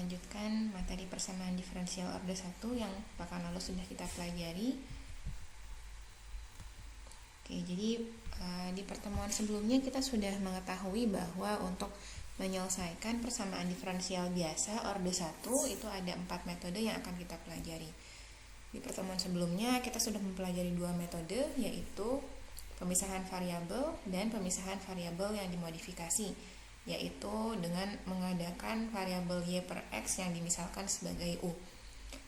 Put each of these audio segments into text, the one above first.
melanjutkan materi persamaan diferensial orde 1 yang pekan lalu sudah kita pelajari. Oke, jadi di pertemuan sebelumnya kita sudah mengetahui bahwa untuk menyelesaikan persamaan diferensial biasa orde 1 itu ada 4 metode yang akan kita pelajari. Di pertemuan sebelumnya kita sudah mempelajari 2 metode, yaitu pemisahan variabel dan pemisahan variabel yang dimodifikasi, yaitu dengan mengadakan variabel y per x yang dimisalkan sebagai u.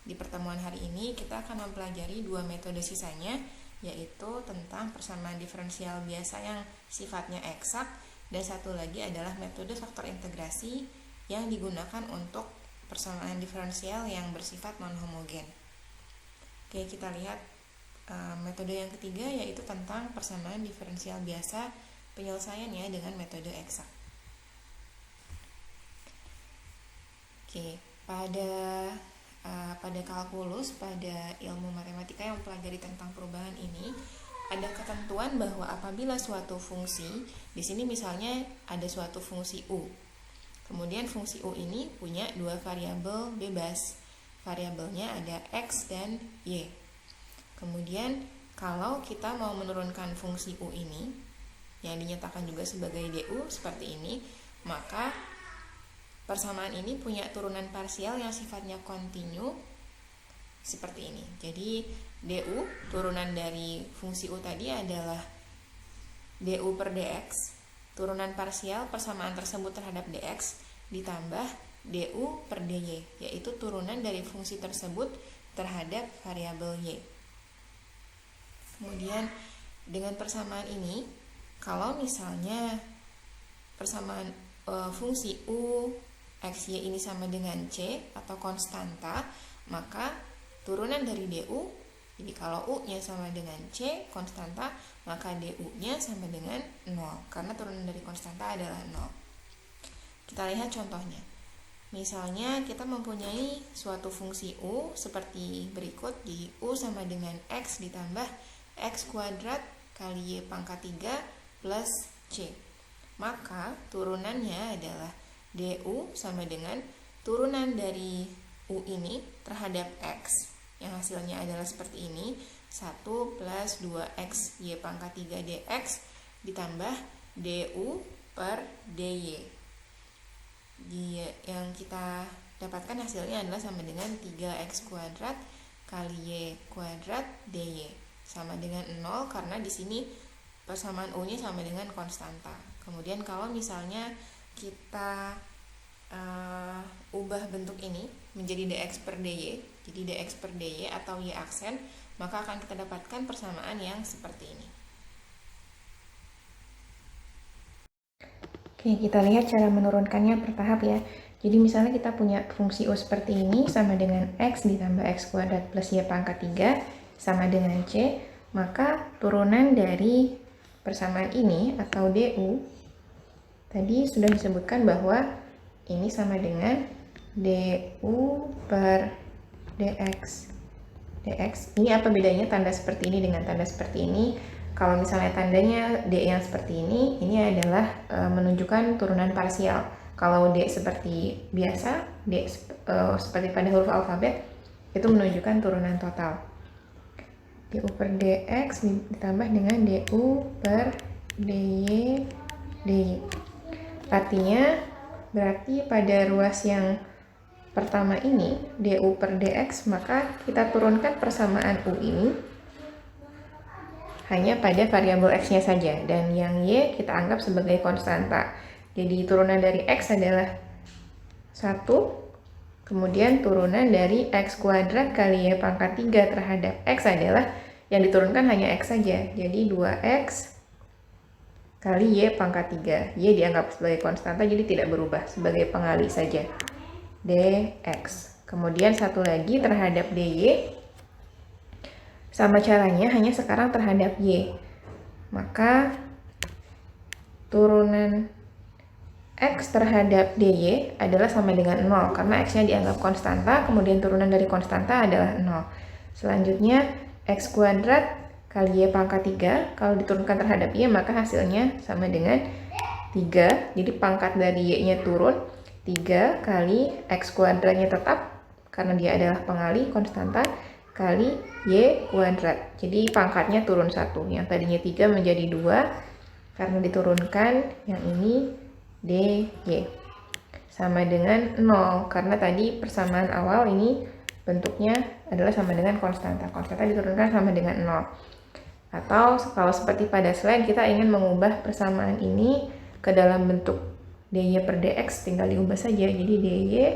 Di pertemuan hari ini kita akan mempelajari 2 metode sisanya, yaitu tentang persamaan diferensial biasa yang sifatnya eksak, dan satu lagi adalah metode faktor integrasi yang digunakan untuk persamaan diferensial yang bersifat non-homogen. Oke, kita lihat metode yang ketiga, yaitu tentang persamaan diferensial biasa penyelesaiannya dengan metode eksak. Oke, pada kalkulus, pada ilmu matematika yang mempelajari tentang perubahan ini, ada ketentuan bahwa apabila suatu fungsi, di sini misalnya ada suatu fungsi u, kemudian fungsi u ini punya 2 variabel bebas, variabelnya ada x dan y. Kemudian kalau kita mau menurunkan fungsi u ini, yang dinyatakan juga sebagai du seperti ini, maka persamaan ini punya turunan parsial yang sifatnya kontinu seperti ini. Jadi du, turunan dari fungsi u tadi adalah du per dx, turunan parsial persamaan tersebut terhadap dx, ditambah du per dy, yaitu turunan dari fungsi tersebut terhadap variabel y. Kemudian dengan persamaan ini, kalau misalnya persamaan fungsi u x, y ini sama dengan c atau konstanta, maka turunan dari du, jadi kalau u-nya sama dengan c, konstanta, maka du-nya sama dengan 0, karena turunan dari konstanta adalah 0. Kita lihat contohnya. Misalnya kita mempunyai suatu fungsi u seperti berikut, di u sama dengan x ditambah x kuadrat kali y pangkat 3 plus c. Maka turunannya adalah du sama dengan turunan dari u ini terhadap x, yang hasilnya adalah seperti ini, 1 plus 2x y pangkat 3 dx ditambah du per dy. Yang kita dapatkan hasilnya adalah sama dengan 3x kuadrat kali y kuadrat dy, sama dengan 0 karena di sini persamaan u-nya sama dengan konstanta. Kemudian kalau misalnya kita ubah bentuk ini menjadi dx per dy, jadi dx per dy atau y aksen, maka akan kita dapatkan persamaan yang seperti ini. Oke, kita lihat cara menurunkannya bertahap ya. Jadi misalnya kita punya fungsi u seperti ini sama dengan x ditambah x kuadrat plus y pangkat 3 sama dengan c, maka turunan dari persamaan ini atau du tadi sudah disebutkan bahwa ini sama dengan du per dx. Ini apa bedanya tanda seperti ini dengan tanda seperti ini? Kalau misalnya tandanya d yang seperti ini adalah menunjukkan turunan parsial. Kalau d seperti biasa, d seperti pada huruf alfabet, itu menunjukkan turunan total. Du per dx ditambah dengan du per dy. Artinya berarti pada ruas yang pertama ini du per dx, maka kita turunkan persamaan u ini hanya pada variabel x-nya saja, dan yang y kita anggap sebagai konstanta. Jadi turunan dari x adalah 1, kemudian turunan dari x kuadrat kali y pangkat 3 terhadap x adalah yang diturunkan hanya x saja, jadi 2x kali y pangkat 3. Y dianggap sebagai konstanta, jadi tidak berubah, sebagai pengali saja, dx. Kemudian satu lagi terhadap dy, sama caranya, hanya sekarang terhadap y. Maka turunan x terhadap dy adalah sama dengan 0, karena x-nya dianggap konstanta, kemudian turunan dari konstanta adalah 0. Selanjutnya, x kuadrat kali y pangkat 3, kalau diturunkan terhadap y, maka hasilnya sama dengan 3, jadi pangkat dari y-nya turun, 3 kali X kuadratnya tetap, karena dia adalah pengali konstanta, kali Y kuadrat. Jadi pangkatnya turun 1. Yang tadinya 3 menjadi 2, karena diturunkan yang ini DY. Sama dengan 0, karena tadi persamaan awal ini bentuknya adalah sama dengan konstanta. Konstanta diturunkan sama dengan 0. Atau kalau seperti pada slide, kita ingin mengubah persamaan ini ke dalam bentuk dy per dx, tinggal diubah saja. Jadi dy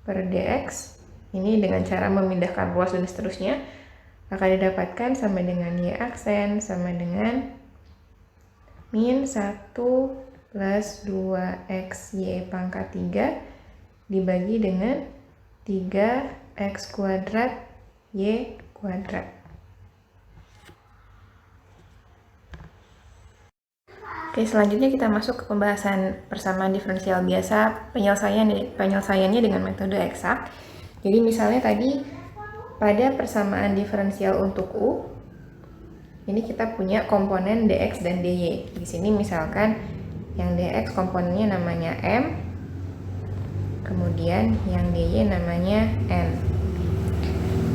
per dx ini dengan cara memindahkan ruas dan seterusnya akan didapatkan sama dengan y aksen sama dengan min 1 plus 2xy pangkat 3 dibagi dengan 3x kuadrat y kuadrat. Oke, selanjutnya kita masuk ke pembahasan persamaan diferensial biasa, penyelesaiannya dengan metode eksak. Jadi misalnya tadi pada persamaan diferensial untuk U, ini kita punya komponen dx dan dy. Di sini misalkan yang dx komponennya namanya m, kemudian yang dy namanya n.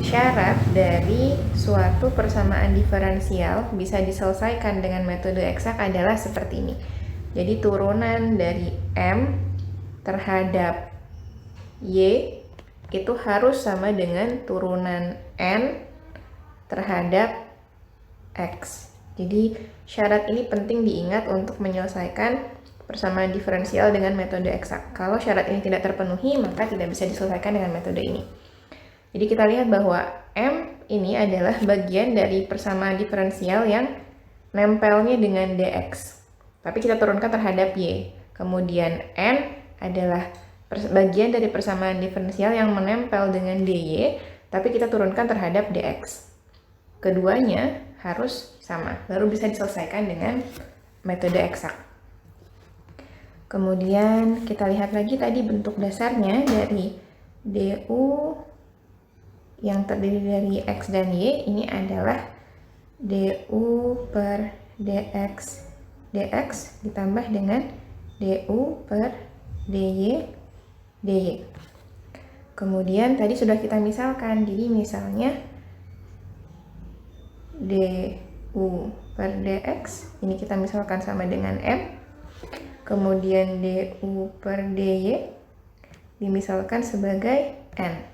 Syarat dari suatu persamaan diferensial bisa diselesaikan dengan metode eksak adalah seperti ini. Jadi turunan dari M terhadap Y itu harus sama dengan turunan N terhadap X. Jadi syarat ini penting diingat untuk menyelesaikan persamaan diferensial dengan metode eksak. Kalau syarat ini tidak terpenuhi, maka tidak bisa diselesaikan dengan metode ini. Jadi kita lihat bahwa M ini adalah bagian dari persamaan diferensial yang nempelnya dengan dx. Tapi kita turunkan terhadap y. Kemudian N adalah bagian dari persamaan diferensial yang menempel dengan dy, tapi kita turunkan terhadap dx. Keduanya harus sama, baru bisa diselesaikan dengan metode eksak. Kemudian kita lihat lagi tadi bentuk dasarnya dari du yang terdiri dari X dan Y, ini adalah du per dx ditambah dengan du per dy dy. Kemudian tadi sudah kita misalkan, jadi misalnya du per dx ini kita misalkan sama dengan m, kemudian du per dy dimisalkan sebagai n.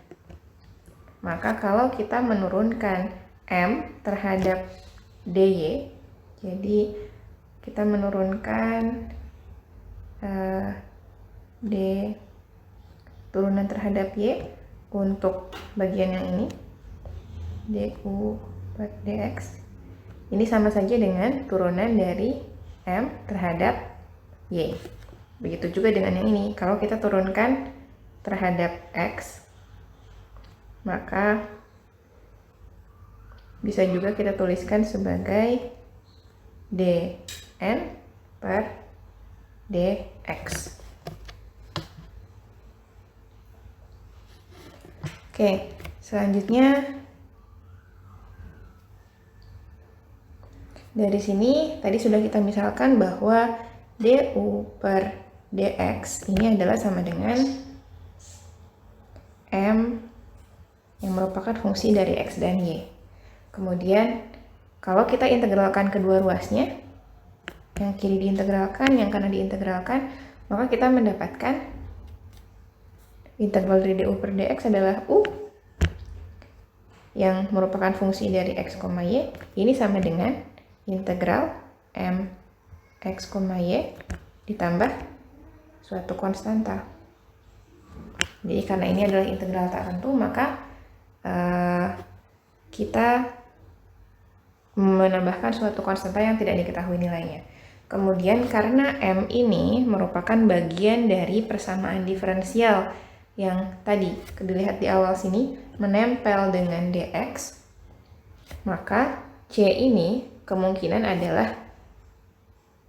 Maka kalau kita menurunkan M terhadap dy, jadi kita menurunkan d turunan terhadap y untuk bagian yang ini, du per dx, ini sama saja dengan turunan dari M terhadap y. Begitu juga dengan yang ini, kalau kita turunkan terhadap x, maka bisa juga kita tuliskan sebagai dn per dx. Oke, selanjutnya dari sini tadi sudah kita misalkan bahwa du per dx ini adalah sama dengan m yang merupakan fungsi dari X dan Y. Kemudian, kalau kita integralkan kedua ruasnya, yang kiri diintegralkan, yang kanan diintegralkan, maka kita mendapatkan integral dari du per dx adalah U, yang merupakan fungsi dari X, Y. Ini sama dengan integral M X, Y ditambah suatu konstanta. Jadi karena ini adalah integral tak tentu, maka kita menambahkan suatu konstanta yang tidak diketahui nilainya. Kemudian karena M ini merupakan bagian dari persamaan diferensial yang tadi dilihat di awal sini menempel dengan dx, maka C ini kemungkinan adalah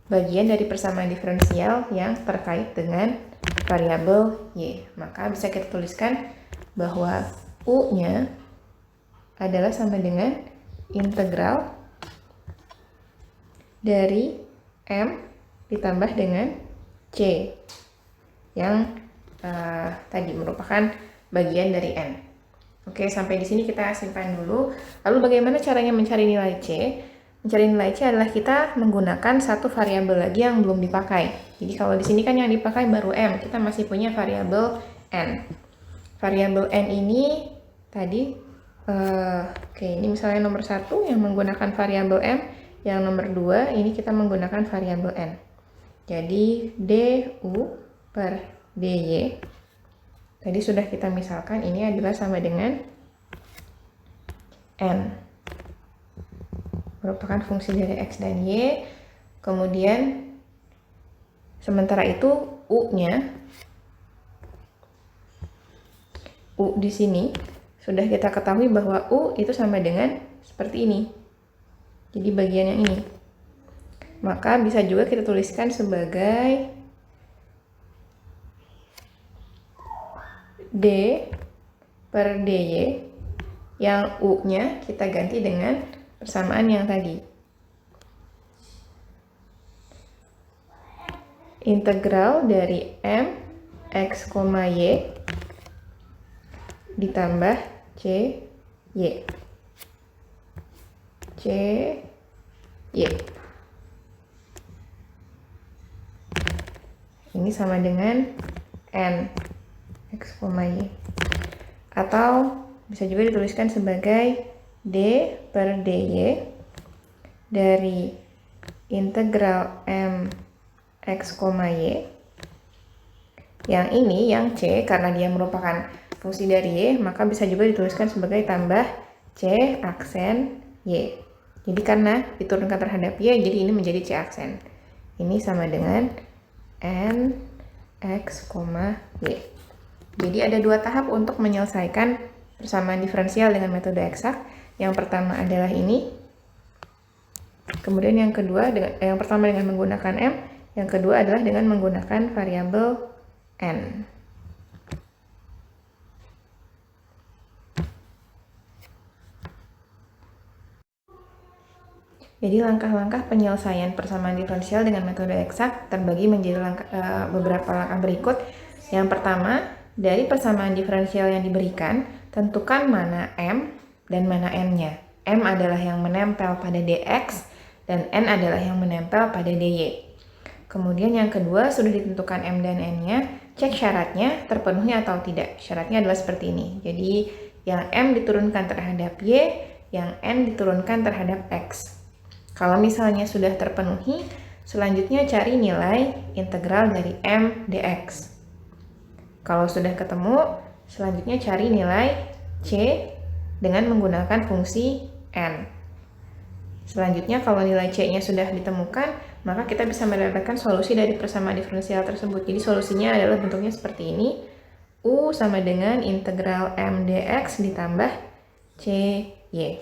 bagian dari persamaan diferensial yang terkait dengan variabel y. Maka bisa kita tuliskan bahwa U-nya adalah sama dengan integral dari M ditambah dengan C yang tadi merupakan bagian dari N. Oke, sampai di sini kita simpan dulu. Lalu bagaimana caranya mencari nilai C? Mencari nilai C adalah kita menggunakan satu variabel lagi yang belum dipakai. Jadi kalau di sini kan yang dipakai baru M, kita masih punya variabel N. Variabel N ini tadi, oke, ini misalnya nomor 1 yang menggunakan variabel M, yang nomor 2 ini kita menggunakan variabel N. Jadi DU per DY tadi sudah kita misalkan ini adalah sama dengan N, merupakan fungsi dari X dan Y. Kemudian sementara itu U di sini sudah kita ketahui bahwa U itu sama dengan seperti ini. Jadi bagian yang ini. Maka bisa juga kita tuliskan sebagai D per DY, yang U-nya kita ganti dengan persamaan yang tadi. Integral dari M X, Y ditambah C, Y. C, Y. Ini sama dengan N X, Y. Atau bisa juga dituliskan sebagai D per DY dari integral M X, Y. Yang ini, yang C, karena dia merupakan fungsi dari Y, maka bisa juga dituliskan sebagai tambah C aksen Y. Jadi karena diturunkan terhadap Y, jadi ini menjadi C aksen. Ini sama dengan N X, Y. Jadi ada dua tahap untuk menyelesaikan persamaan diferensial dengan metode eksak. Yang pertama adalah ini. Kemudian yang kedua, yang pertama dengan menggunakan M. Yang kedua adalah dengan menggunakan variabel N. Jadi langkah-langkah penyelesaian persamaan diferensial dengan metode eksak terbagi menjadi beberapa langkah berikut. Yang pertama, dari persamaan diferensial yang diberikan, tentukan mana M dan mana N-nya. M adalah yang menempel pada dx dan N adalah yang menempel pada dy. Kemudian yang kedua, sudah ditentukan M dan N-nya, cek syaratnya terpenuhi atau tidak. Syaratnya adalah seperti ini. Jadi yang M diturunkan terhadap Y, yang N diturunkan terhadap X. Kalau misalnya sudah terpenuhi, selanjutnya cari nilai integral dari M dx. Kalau sudah ketemu, selanjutnya cari nilai C dengan menggunakan fungsi N. Selanjutnya kalau nilai C-nya sudah ditemukan, maka kita bisa mendapatkan solusi dari persamaan diferensial tersebut. Jadi solusinya adalah bentuknya seperti ini. U sama dengan integral M dx ditambah CY.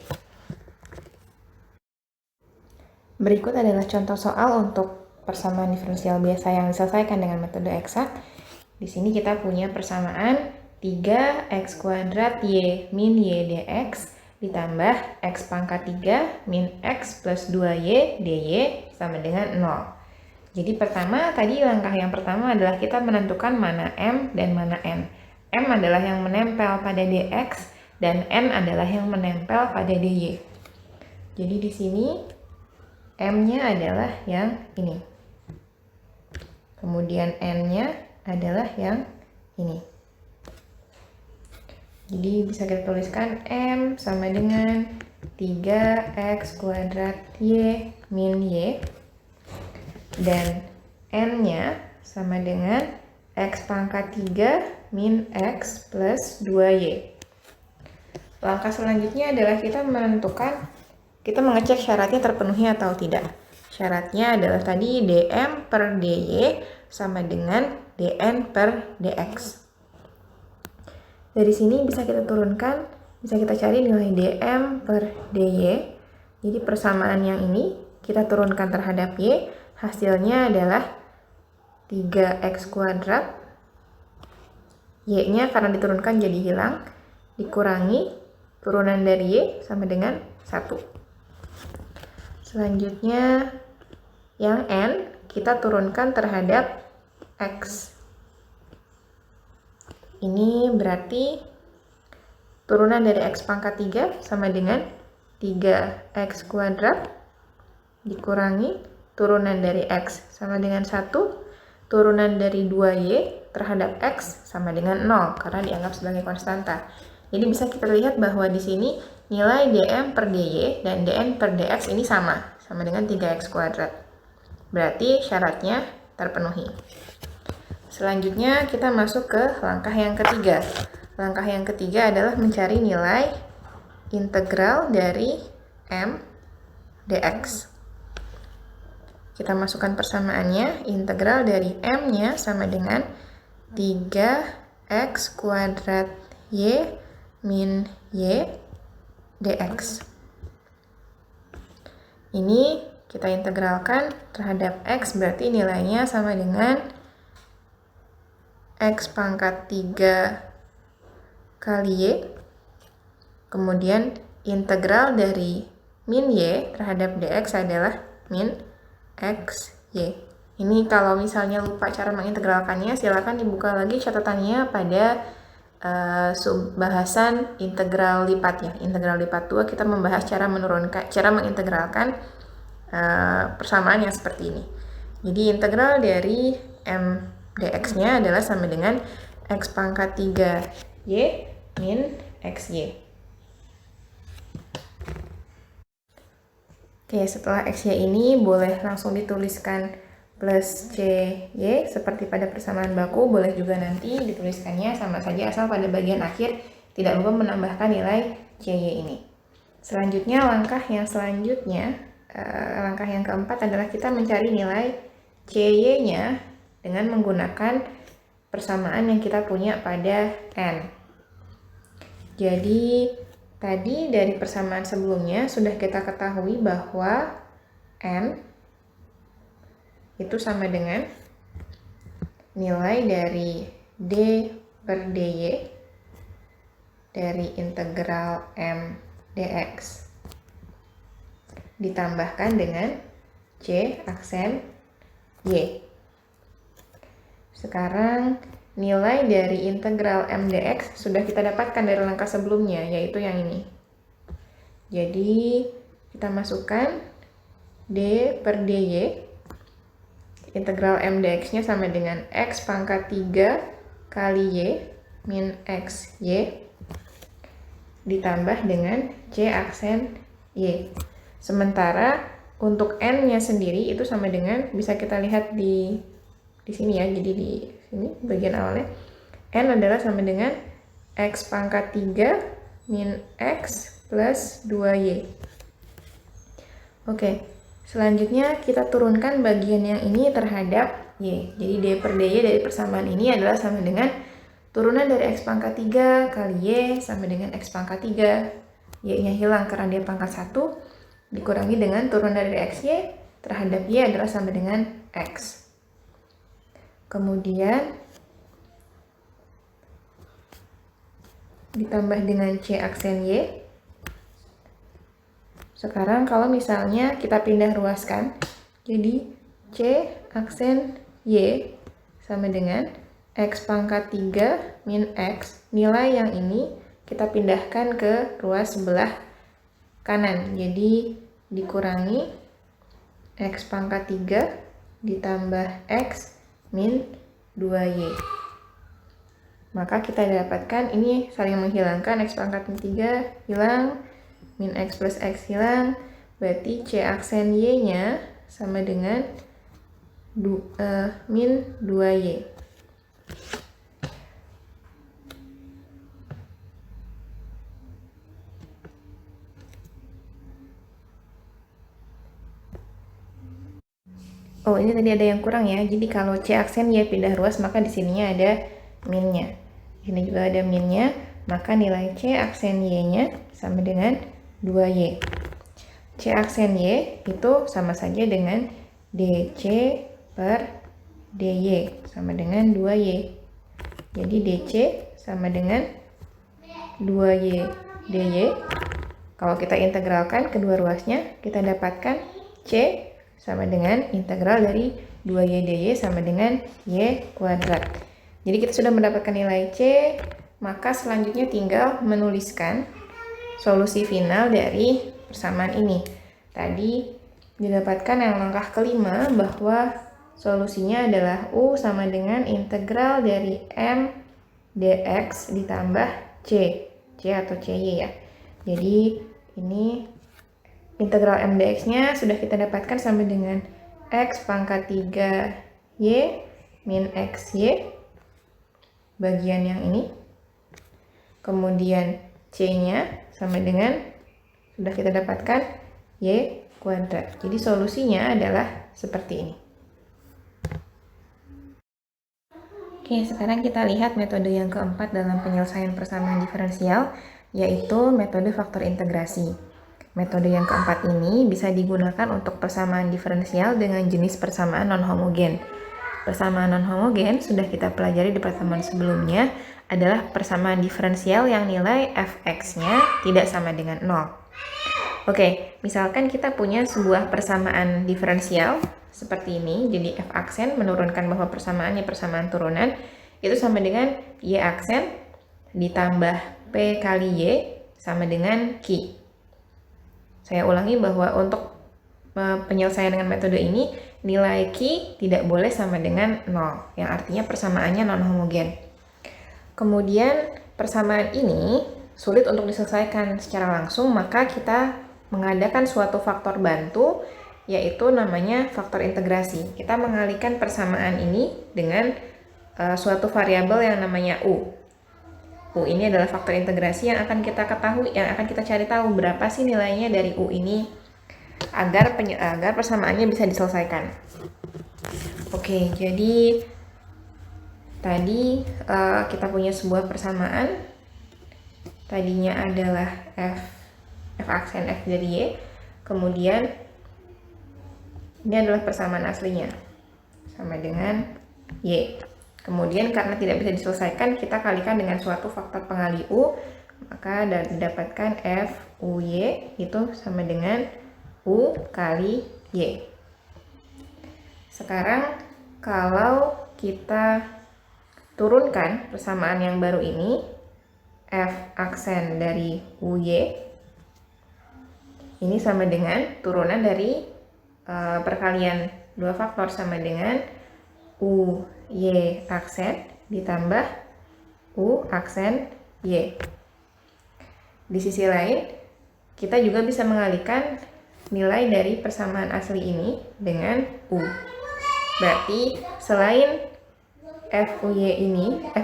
Berikut adalah contoh soal untuk persamaan diferensial biasa yang diselesaikan dengan metode eksak. Di sini kita punya persamaan 3x kuadrat y min y dx ditambah x pangkat 3 min x plus 2y dy sama dengan 0. Jadi pertama, tadi langkah yang pertama adalah kita menentukan mana M dan mana N. M adalah yang menempel pada dx dan N adalah yang menempel pada dy. Jadi di sini M-nya adalah yang ini. Kemudian N-nya adalah yang ini. Jadi bisa kita tuliskan M sama dengan 3x kuadrat y min y. Dan N-nya sama dengan x pangkat 3 min x plus 2y. Langkah selanjutnya adalah kita mengecek syaratnya terpenuhi atau tidak. Syaratnya adalah tadi dm per dy sama dengan dn per dx. Dari sini bisa kita turunkan, bisa kita cari nilai dm per dy. Jadi persamaan yang ini kita turunkan terhadap y, hasilnya adalah 3x kuadrat. Y-nya karena diturunkan jadi hilang, dikurangi turunan dari y sama dengan 1. Selanjutnya yang N kita turunkan terhadap X. Ini berarti turunan dari X pangkat 3 sama dengan 3X kuadrat dikurangi turunan dari X sama dengan 1, turunan dari 2Y terhadap X sama dengan 0 karena dianggap sebagai konstanta. Jadi bisa kita lihat bahwa di sini nilai dm per dy dan dn per dx ini sama dengan 3x kuadrat. Berarti syaratnya terpenuhi. Selanjutnya kita masuk ke langkah yang ketiga. Langkah yang ketiga adalah mencari nilai integral dari m dx. Kita masukkan persamaannya, integral dari m-nya sama dengan 3x kuadrat y min y dx. Ini kita integralkan terhadap x, berarti nilainya sama dengan x pangkat 3 kali y, kemudian integral dari min y terhadap dx adalah min x y. Ini kalau misalnya lupa cara mengintegralkannya, silakan dibuka lagi catatannya pada bahasan integral lipat ya. Integral lipat 2 kita membahas cara mengintegralkan persamaan yang seperti ini. Jadi integral dari m dx-nya adalah sama dengan x pangkat 3y min xy. Oke, setelah xy ini boleh langsung dituliskan plus cy seperti pada persamaan baku, boleh juga nanti dituliskannya sama saja asal pada bagian akhir tidak lupa menambahkan nilai cy ini. Selanjutnya langkah yang keempat adalah kita mencari nilai cy-nya dengan menggunakan persamaan yang kita punya pada n. Jadi tadi dari persamaan sebelumnya sudah kita ketahui bahwa n itu sama dengan nilai dari d per dy dari integral m dx ditambahkan dengan c aksen y. Sekarang nilai dari integral m dx sudah kita dapatkan dari langkah sebelumnya, yaitu yang ini. Jadi kita masukkan d per dy, integral m dx-nya sama dengan x pangkat 3 kali y min xy ditambah dengan c aksen y. Sementara untuk n-nya sendiri itu sama dengan, bisa kita lihat di sini ya, jadi di sini bagian awalnya n adalah sama dengan x pangkat 3 min x plus 2y. Oke, selanjutnya kita turunkan bagian yang ini terhadap y. Jadi d per dy dari persamaan ini adalah sama dengan turunan dari x pangkat 3 kali y sama dengan x pangkat 3, y-nya hilang karena dia pangkat 1, dikurangi dengan turunan dari xy terhadap y adalah sama dengan x. Kemudian ditambah dengan c aksen y. Sekarang kalau misalnya kita pindah ruaskan, jadi c aksen y sama dengan x pangkat 3 min x. Nilai yang ini kita pindahkan ke ruas sebelah kanan. Jadi dikurangi x pangkat 3 ditambah x min 2y. Maka kita dapatkan ini saling menghilangkan, x pangkat 3 hilang, min x plus x hilang, berarti c aksen y-nya sama dengan min 2y. Oh, ini tadi ada yang kurang ya. Jadi kalau c aksen y pindah ruas, maka di sininya ada minnya. Ini juga ada minnya, maka nilai c aksen y-nya sama dengan 2y. C aksen y itu sama saja dengan dc per dy sama dengan 2y. Jadi dc sama dengan 2y dy. Kalau kita integralkan kedua ruasnya, kita dapatkan c sama dengan integral dari 2y dy sama dengan y kuadrat. Jadi kita sudah mendapatkan nilai C, maka selanjutnya tinggal menuliskan solusi final dari persamaan ini. Tadi didapatkan yang langkah kelima bahwa solusinya adalah U sama dengan integral dari M dx ditambah C atau CY ya. Jadi ini integral M dx-nya sudah kita dapatkan sama dengan X pangkat 3Y min XY bagian yang ini. Kemudian C-nya sama dengan sudah kita dapatkan Y kuadrat. Jadi solusinya adalah seperti ini. Oke, sekarang kita lihat metode yang keempat dalam penyelesaian persamaan diferensial, yaitu metode faktor integrasi. Metode yang keempat ini bisa digunakan untuk persamaan diferensial dengan jenis persamaan non-homogen. Persamaan non-homogen sudah kita pelajari di pertemuan sebelumnya adalah persamaan diferensial yang nilai fx-nya tidak sama dengan 0. Oke, misalkan kita punya sebuah persamaan diferensial seperti ini, jadi f aksen menurunkan bahwa persamaannya persamaan turunan, itu sama dengan y aksen ditambah p kali y sama dengan q. Saya ulangi bahwa untuk penyelesaian dengan metode ini, nilai q tidak boleh sama dengan 0, yang artinya persamaannya non-homogen. Kemudian persamaan ini sulit untuk diselesaikan secara langsung, maka kita mengadakan suatu faktor bantu, yaitu namanya faktor integrasi. Kita mengalihkan persamaan ini dengan suatu variabel yang namanya U. U ini adalah faktor integrasi yang akan kita ketahui, yang akan kita cari tahu berapa sih nilainya dari U ini agar persamaannya bisa diselesaikan. Oke, jadi tadi kita punya sebuah persamaan. Tadinya adalah f aksen f dari y, kemudian ini adalah persamaan aslinya sama dengan y. Kemudian karena tidak bisa diselesaikan, kita kalikan dengan suatu faktor pengali u, maka didapatkan f uy itu sama dengan u kali y. Sekarang kalau kita turunkan persamaan yang baru ini, f aksen dari uy ini sama dengan turunan dari perkalian dua faktor sama dengan u y aksen ditambah u aksen y. Di sisi lain, kita juga bisa mengalihkan nilai dari persamaan asli ini dengan u. Berarti selain f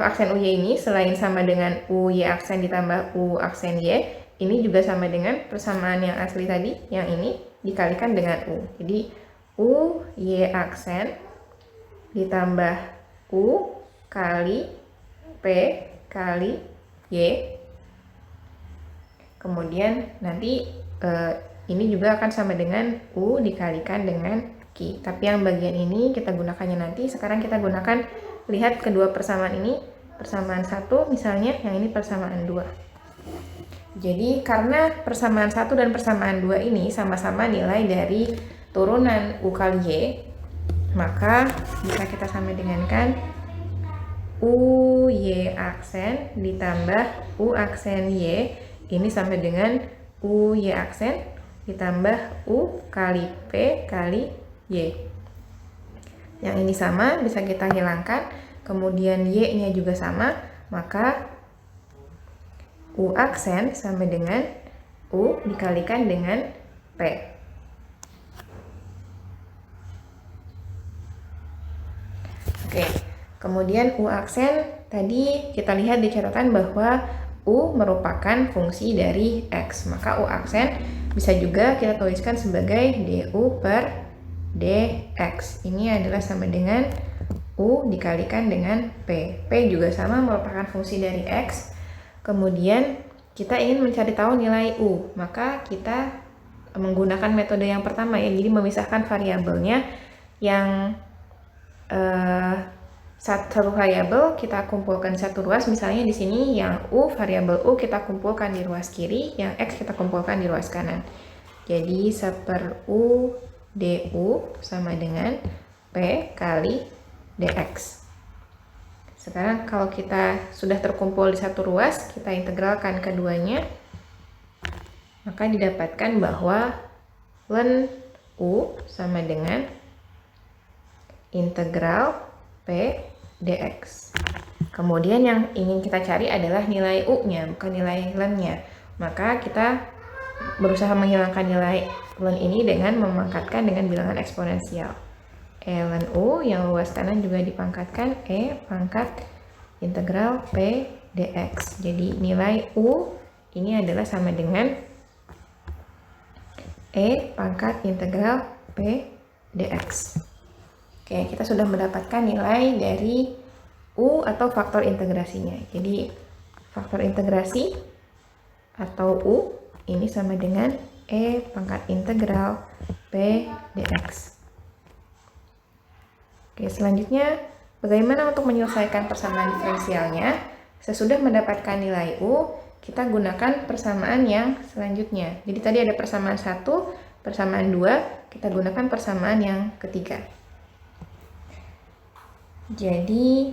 aksen uy ini selain sama dengan u y aksen ditambah u aksen y, ini juga sama dengan persamaan yang asli tadi, yang ini dikalikan dengan u. Jadi u y aksen ditambah u kali p kali y. Kemudian nanti ini juga akan sama dengan u dikalikan dengan q. Tapi yang bagian ini kita gunakannya nanti. Sekarang kita gunakan, lihat kedua persamaan ini, persamaan 1 misalnya, yang ini persamaan 2. Jadi karena persamaan 1 dan persamaan 2 ini sama-sama nilai dari turunan u kali y, maka bisa kita sama dengankan u y aksen ditambah u aksen y ini sama dengan u y aksen ditambah u kali p kali y. Yang ini sama, bisa kita hilangkan, kemudian y nya juga sama, maka u aksen sama dengan u dikalikan dengan p. Oke, kemudian u aksen tadi kita lihat di catatan bahwa u merupakan fungsi dari x, maka u aksen bisa juga kita tuliskan sebagai du per dx. Ini adalah sama dengan u dikalikan dengan p. P juga sama, merupakan fungsi dari x. Kemudian kita ingin mencari tahu nilai u, maka kita menggunakan metode yang pertama ya, jadi memisahkan variabelnya. Yang satu variabel kita kumpulkan satu ruas, misalnya di sini yang u, variabel u kita kumpulkan di ruas kiri, yang x kita kumpulkan di ruas kanan. Jadi 1/u du sama dengan P kali dx. Sekarang kalau kita sudah terkumpul di satu ruas, kita integralkan keduanya, maka didapatkan bahwa ln U sama dengan integral P dx. Kemudian yang ingin kita cari adalah nilai U-nya, bukan nilai ln-nya. Maka kita berusaha menghilangkan nilai ln ini dengan memangkatkan dengan bilangan eksponensial. Ln U yang luas kanan juga dipangkatkan E pangkat integral P dx. Jadi nilai U ini adalah sama dengan E pangkat integral P dx. Oke, kita sudah mendapatkan nilai dari U atau faktor integrasinya. Jadi faktor integrasi atau U ini sama dengan E pangkat integral P dx. Oke, selanjutnya bagaimana untuk menyelesaikan persamaan diferensialnya? Sesudah mendapatkan nilai U, kita gunakan persamaan yang selanjutnya. Jadi tadi ada persamaan 1, persamaan 2, kita gunakan persamaan yang ketiga. Jadi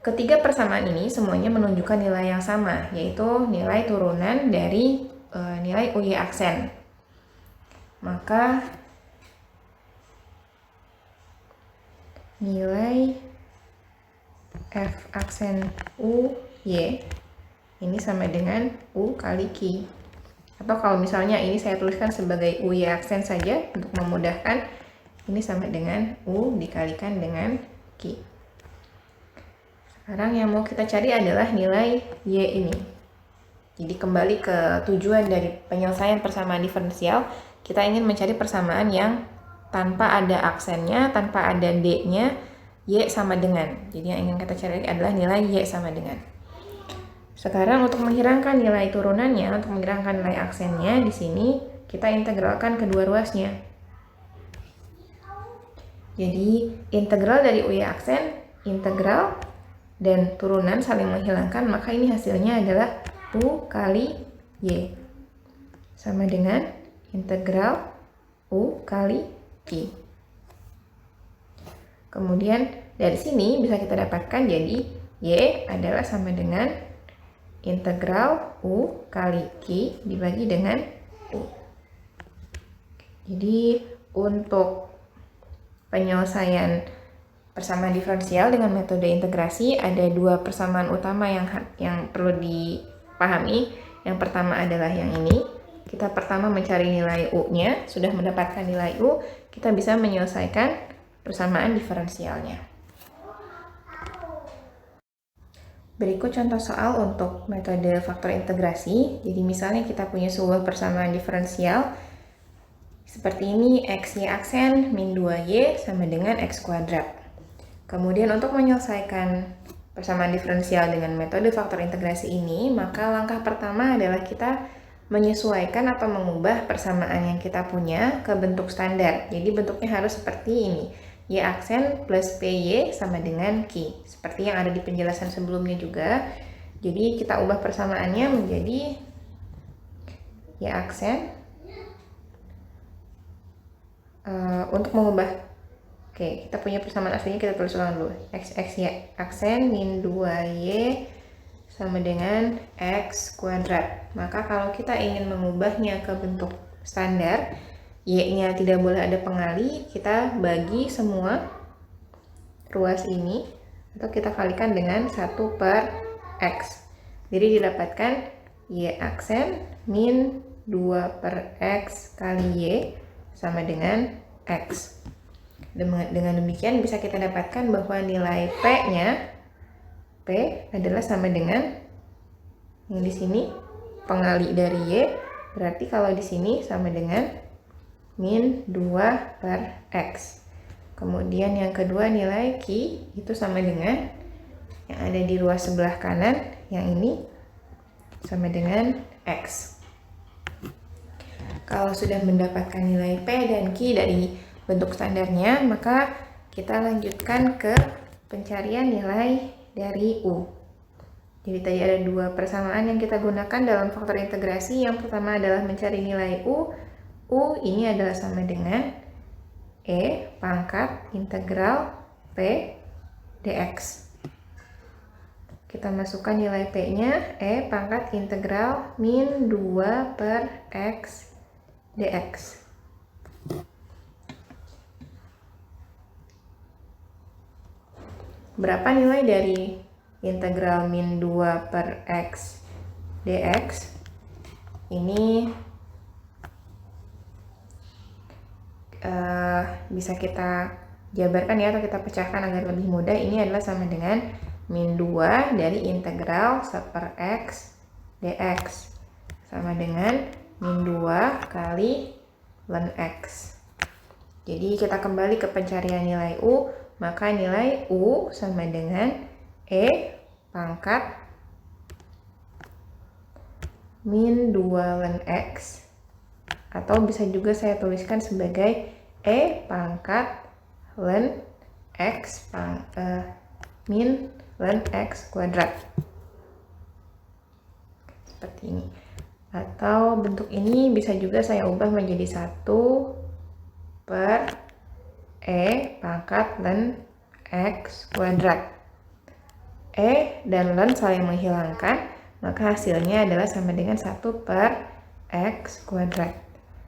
ketiga persamaan ini semuanya menunjukkan nilai yang sama, yaitu nilai turunan dari nilai UY aksen. Maka nilai F aksen UY ini sama dengan U kali Q. Atau kalau misalnya ini saya tuliskan sebagai UY aksen saja untuk memudahkan, ini sama dengan U dikalikan dengan Q. Sekarang yang mau kita cari adalah nilai Y ini. Jadi kembali ke tujuan dari penyelesaian persamaan diferensial, kita ingin mencari persamaan yang tanpa ada aksennya, tanpa ada D-nya, Y sama dengan. Jadi yang ingin kita cari adalah nilai Y sama dengan. Sekarang untuk menghilangkan nilai turunannya, untuk menghilangkan nilai aksennya, di sini kita integralkan kedua ruasnya. Jadi integral dari UY aksen, integral, dan turunan saling menghilangkan, maka ini hasilnya adalah U kali Y. Sama dengan integral U kali Q. Kemudian dari sini bisa kita dapatkan jadi Y adalah sama dengan integral U kali Q dibagi dengan U. Jadi untuk penyelesaian persamaan diferensial dengan metode integrasi ada dua persamaan utama yang perlu dipahami. Yang pertama adalah yang ini. Kita pertama mencari nilai U-nya, sudah mendapatkan nilai U, kita bisa menyelesaikan persamaan diferensialnya. Berikut contoh soal untuk metode faktor integrasi. Jadi misalnya kita punya sebuah persamaan diferensial seperti ini, X-Y aksen min 2Y sama dengan X kuadrat. Kemudian untuk menyelesaikan persamaan diferensial dengan metode faktor integrasi ini, maka langkah pertama adalah kita menyesuaikan atau mengubah persamaan yang kita punya ke bentuk standar. Jadi bentuknya harus seperti ini. Y aksen plus PY sama dengan Q. Seperti yang ada di penjelasan sebelumnya juga. Jadi kita ubah persamaannya menjadi Y aksen. Untuk mengubah, oke, kita punya persamaan aslinya, kita tulis ulang dulu. X Y aksen min 2Y sama dengan X kuadrat. Maka kalau kita ingin mengubahnya ke bentuk standar, Y-nya tidak boleh ada pengali, kita bagi semua ruas ini, atau kita kalikan dengan 1 per X. Jadi didapatkan Y aksen min 2 per X kali Y sama dengan X. Dengan demikian bisa kita dapatkan bahwa nilai P-nya P adalah sama dengan yang di sini pengali dari Y, berarti kalau di sini sama dengan min 2 per X. Kemudian yang kedua nilai Q itu sama dengan yang ada di ruas sebelah kanan, yang ini sama dengan X. Kalau sudah mendapatkan nilai P dan Q dari bentuk standarnya, maka kita lanjutkan ke pencarian nilai dari U. Jadi tadi ada dua persamaan yang kita gunakan dalam faktor integrasi. Yang pertama adalah mencari nilai U. U ini adalah sama dengan E pangkat integral P dx. Kita masukkan nilai P-nya, E pangkat integral min 2 per X dx. Berapa nilai dari integral min 2 per X dx? Ini bisa kita jabarkan ya, atau kita pecahkan agar lebih mudah. Ini adalah sama dengan min 2 dari integral 1 per X dx, sama dengan min 2 kali ln X. Jadi kita kembali ke pencarian nilai U, maka nilai U sama dengan E pangkat min 2 ln X, atau bisa juga saya tuliskan sebagai E pangkat ln X min ln X kuadrat. Seperti ini. Atau bentuk ini bisa juga saya ubah menjadi 1 per E pangkat ln X kuadrat. E dan ln saling menghilangkan, maka hasilnya adalah sama dengan 1 per X kuadrat.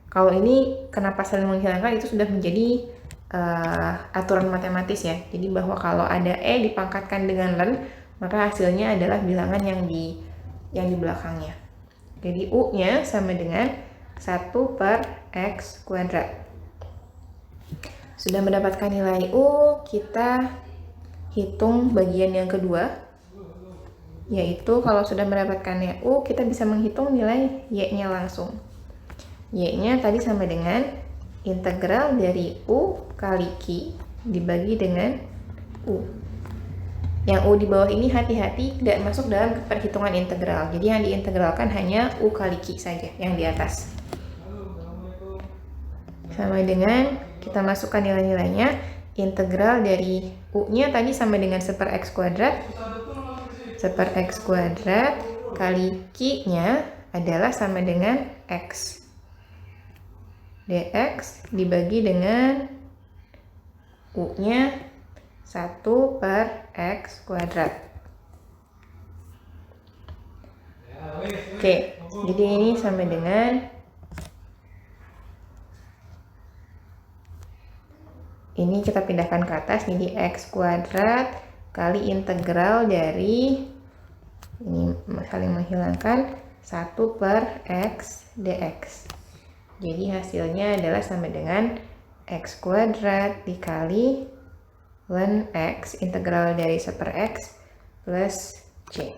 Kalau ini kenapa saling menghilangkan, itu sudah menjadi aturan matematis ya. Jadi bahwa kalau ada E dipangkatkan dengan ln, maka hasilnya adalah bilangan yang di belakangnya. Jadi U-nya sama dengan 1 per X kuadrat. Sudah mendapatkan nilai U, kita hitung bagian yang kedua, yaitu kalau sudah mendapatkan U, kita bisa menghitung nilai Y-nya langsung. Y-nya tadi sama dengan integral dari U kali Q dibagi dengan U. Yang U di bawah ini hati-hati tidak masuk dalam perhitungan integral. Jadi yang diintegralkan hanya U kali Q saja yang di atas. Sama dengan kita masukkan nilai-nilainya. Integral dari U-nya tadi sama dengan 1 per X kuadrat. 1 per X kuadrat kali Q-nya adalah sama dengan X dx dibagi dengan U-nya 1 per X kuadrat. Oke, jadi ini sama dengan ini kita pindahkan ke atas, jadi X kuadrat kali integral dari ini saling menghilangkan 1 per X dx. Jadi hasilnya adalah sama dengan X kuadrat dikali ln X, integral dari 1 per X plus C.